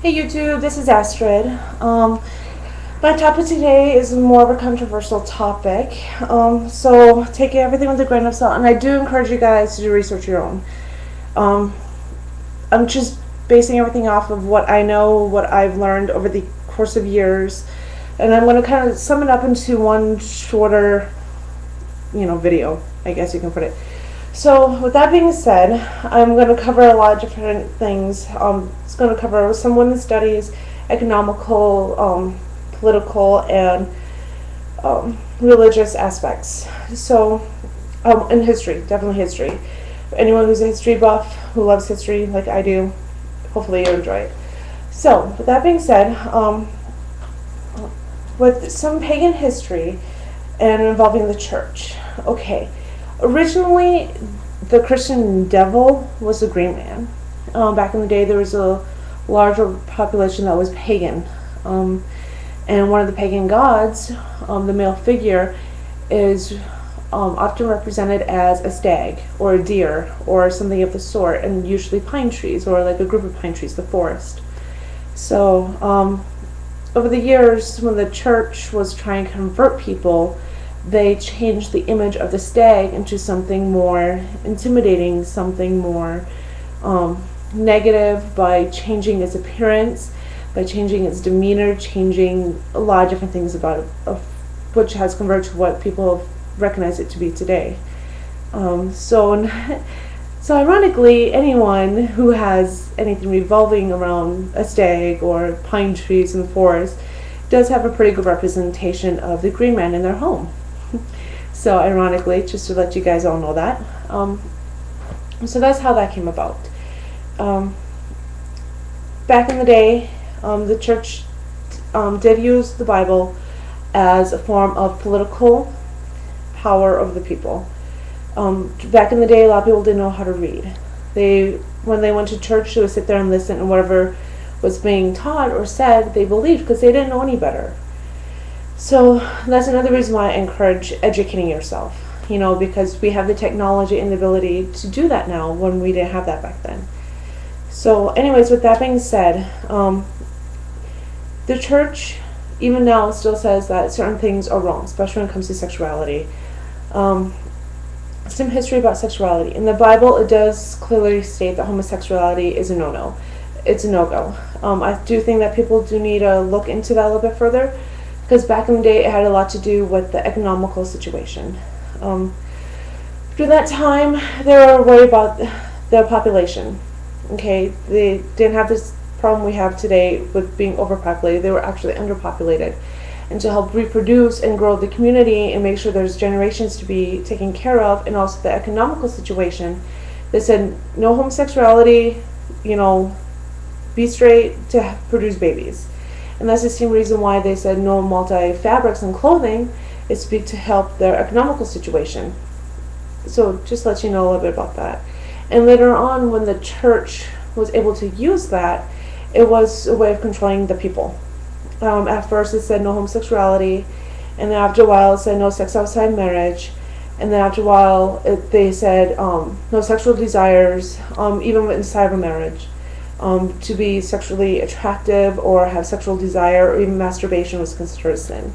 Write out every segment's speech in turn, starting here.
Hey YouTube, this is Astrid. My topic today is more of a controversial topic, so take everything with a grain of salt, and I do encourage you guys to do research your own. Um, I'm just basing everything off of what I know, what I've learned over the course of years, and I'm going to kind of sum it up into one shorter, video, I guess you can put it. So, with that being said, I'm going to cover a lot of different things. It's going to cover some women's studies, economical, political, and religious aspects. So, and history, definitely history. Anyone who's a history buff, who loves history like I do, hopefully you'll enjoy it. So, with that being said, with some pagan history and involving the church. Okay. Originally, the Christian devil was the green man. Back in the day, there was a larger population that was pagan. And one of the pagan gods, the male figure, is often represented as a stag or a deer or something of the sort, and usually pine trees or like a group of pine trees, the forest. So, over the years, when the church was trying to convert people, they changed the image of the stag into something more intimidating, something more negative, by changing its appearance, by changing its demeanor, changing a lot of different things about it, which has converted to what people recognize it to be today. So ironically, anyone who has anything revolving around a stag or pine trees in the forest does have a pretty good representation of the green man in their home. So ironically, just to let you guys all know that. So that's how that came about. Back in the day, the church did use the Bible as a form of political power over the people. Back in the day, a lot of people didn't know how to read. When they went to church, they would sit there and listen, and whatever was being taught or said, they believed because they didn't know any better. So that's another reason why I encourage educating yourself, because we have the technology and the ability to do that now when we didn't have that back then. So anyways, with that being said, the church, even now, still says that certain things are wrong, especially when it comes to sexuality. Some history about sexuality. In the Bible, it does clearly state that homosexuality is a no-no. It's a no-go. I do think that people do need to look into that a little bit further, because back in the day, it had a lot to do with the economical situation. During that time, they were worried about the population. Okay, they didn't have this problem we have today with being overpopulated. They were actually underpopulated. And to help reproduce and grow the community and make sure there's generations to be taken care of, and also the economical situation, they said no homosexuality, be straight to produce babies. And that's the same reason why they said no multi-fabrics and clothing, is to help their economical situation. So just to let you know a little bit about that. And later on, when the church was able to use that, it was a way of controlling the people. At first it said no homosexuality, and then after a while it said no sex outside marriage, and then after a while they said no sexual desires, even inside of a marriage. To be sexually attractive or have sexual desire or even masturbation was considered a sin.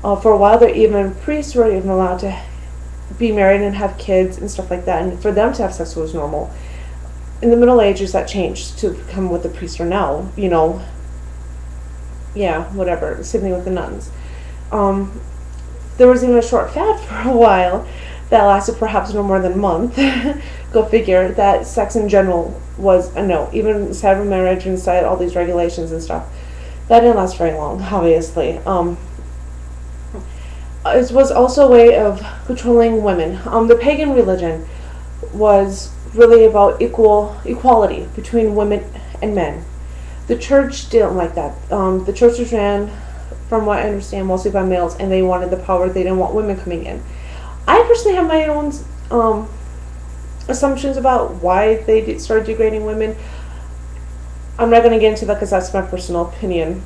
For a while even priests were even allowed to be married and have kids and stuff like that, and for them to have sex was normal. In the Middle Ages that changed to become what the priests are now, whatever, same thing with the nuns. There was even a short fad for a while that lasted perhaps no more than a month, go figure, that sex in general was a no, even inside of marriage, inside all these regulations and stuff. That didn't last very long, obviously. It was also a way of controlling women. The pagan religion was really about equality between women and men. The church didn't like that. The church was ran, from what I understand, mostly by males, and they wanted the power. They didn't want women coming in. I personally have my own assumptions about why they started degrading women. I'm not going to get into that because that's my personal opinion.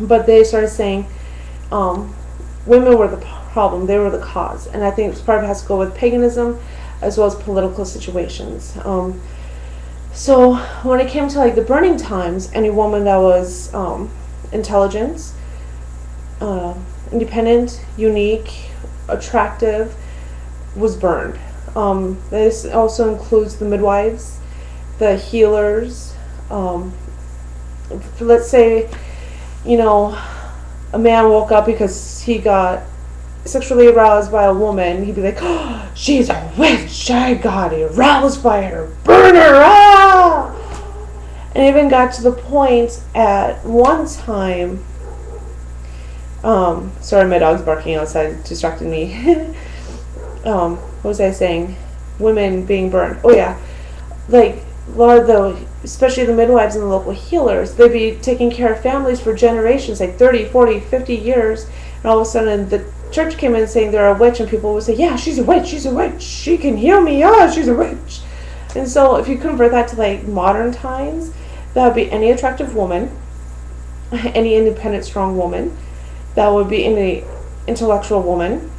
But they started saying women were the problem, they were the cause. And I think part of it has to go with paganism as well as political situations. So when it came to like the burning times, any woman that was intelligent, uh, independent, unique, attractive was burned. This also includes the midwives, the healers. Let's say, a man woke up because he got sexually aroused by a woman. He'd be like, oh, she's a witch. I got aroused by her. Burn her. Ah! And even got to the point at one time. Sorry, my dog's barking outside, distracted me. What was I saying? Women being burned. Oh yeah, like a lot of especially the midwives and the local healers, they'd be taking care of families for generations, like 30, 40, 50 years, and all of a sudden the church came in saying they're a witch, and people would say, yeah, she's a witch, she can heal me, yeah, she's a witch. And so if you convert that to like modern times, that would be any attractive woman, any independent, strong woman, that would be any intellectual woman,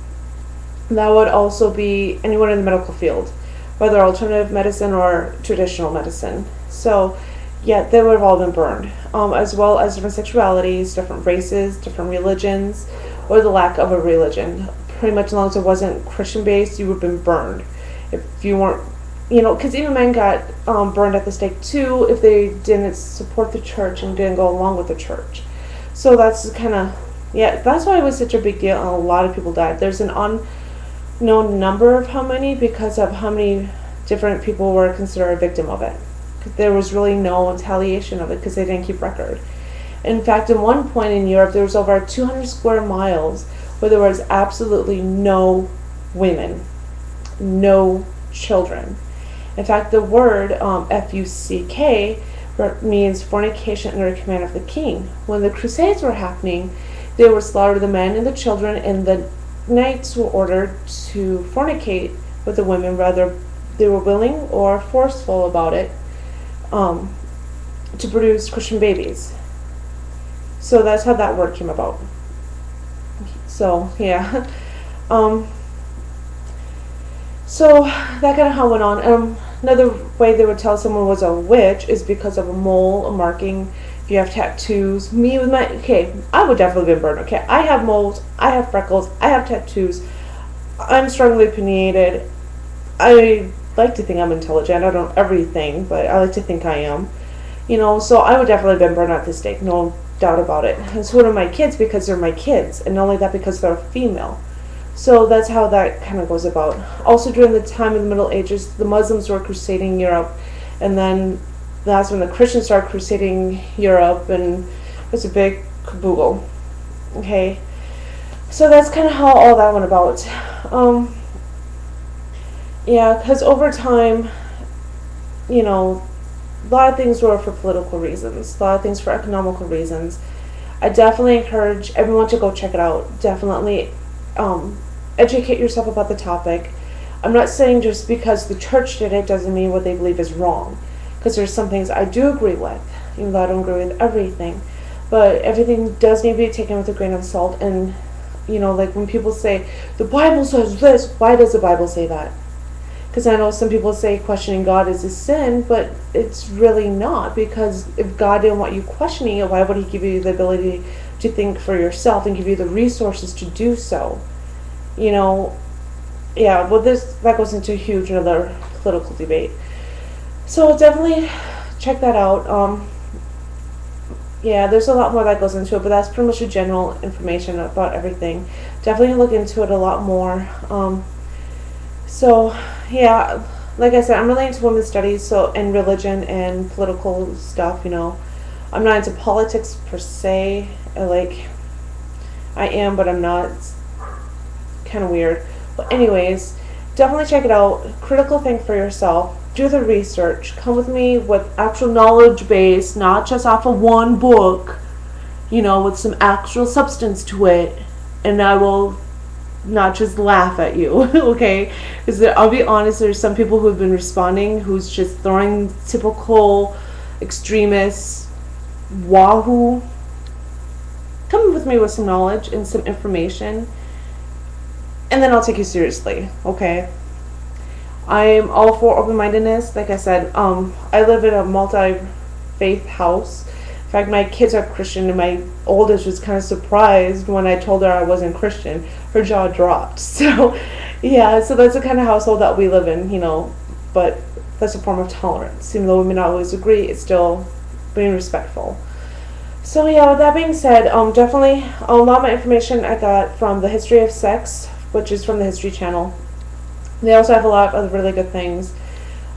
that would also be anyone in the medical field, whether alternative medicine or traditional medicine. So, yeah, they would have all been burned, as well as different sexualities, different races, different religions, or the lack of a religion. Pretty much as long as it wasn't Christian-based, you would have been burned. If you weren't, because even men got burned at the stake too if they didn't support the church and didn't go along with the church. So that's kind of, that's why it was such a big deal, and a lot of people died. There's an unknown number of how many, because of how many different people were considered a victim of it. There was really no retaliation of it because they didn't keep record. In fact, at one point in Europe, there was over 200 square miles where there was absolutely no women, no children. In fact, the word F-U-C-K means fornication under the command of the king. When the Crusades were happening, they would slaughter the men and the children, and the knights were ordered to fornicate with the women, whether they were willing or forceful about it, to produce Christian babies. So that's how that word came about. So, yeah. So that kind of how it went on. Another way they would tell someone was a witch is because of a mole, a marking. If you have tattoos, I would definitely be burned. Okay, I have moles, I have freckles, I have tattoos. I'm strongly opinionated. I like to think I'm intelligent. I don't know everything, but I like to think I am. So I would definitely have been burned at the stake, no doubt about it. And so are my kids, because they're my kids, and not only that, because they're female. So that's how that kind of goes about. Also, during the time of the Middle Ages, the Muslims were crusading Europe, and then that's when the Christians started crusading Europe, and it's a big caboodle. Okay, so that's kind of how all that went about. Because over time, a lot of things were for political reasons, a lot of things for economical reasons. I definitely encourage everyone to go check it out. Definitely educate yourself about the topic. I'm not saying just because the church did it doesn't mean what they believe is wrong, because there's some things I do agree with, even though I don't agree with everything. But everything does need to be taken with a grain of salt. And like when people say the Bible says this, why does the Bible say that? Because I know some people say questioning God is a sin, but it's really not, because if God didn't want you questioning it, why would he give you the ability to think for yourself and give you the resources to do so? That goes into a huge another political debate. So definitely check that out. There's a lot more that goes into it, but that's pretty much the general information about everything. Definitely look into it a lot more. Like I said, I'm really into women's studies, and religion and political stuff. I'm not into politics per se. I am, but I'm not. It's kind of weird. But anyways, definitely check it out. Critical think for yourself. Do the research. Come with me with actual knowledge base, not just off of one book. With some actual substance to it, and I will not just laugh at you, okay? Because I'll be honest, there's some people who have been responding who's just throwing typical extremists wahoo. Come with me with some knowledge and some information, and then I'll take you seriously, okay? I'm all for open-mindedness. Like I said, I live in a multi-faith house. In fact, my kids are Christian, and my oldest was kind of surprised when I told her I wasn't Christian. Her jaw dropped. So, yeah, so that's the kind of household that we live in, but that's a form of tolerance. Even though we may not always agree, it's still being respectful. So, yeah, with that being said, definitely a lot of my information I got from the History of Sex, which is from the History Channel. They also have a lot of really good things.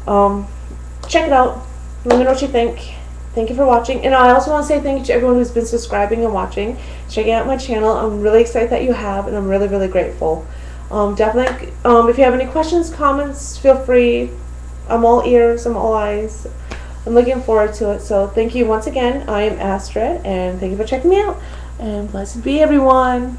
Check it out. Let me know what you think. Thank you for watching. And I also want to say thank you to everyone who's been subscribing and watching, checking out my channel. I'm really excited that you have, and I'm really, really grateful. Definitely, if you have any questions, comments, feel free. I'm all ears, I'm all eyes. I'm looking forward to it. So thank you once again. I am Astrid, and thank you for checking me out. And blessed be everyone.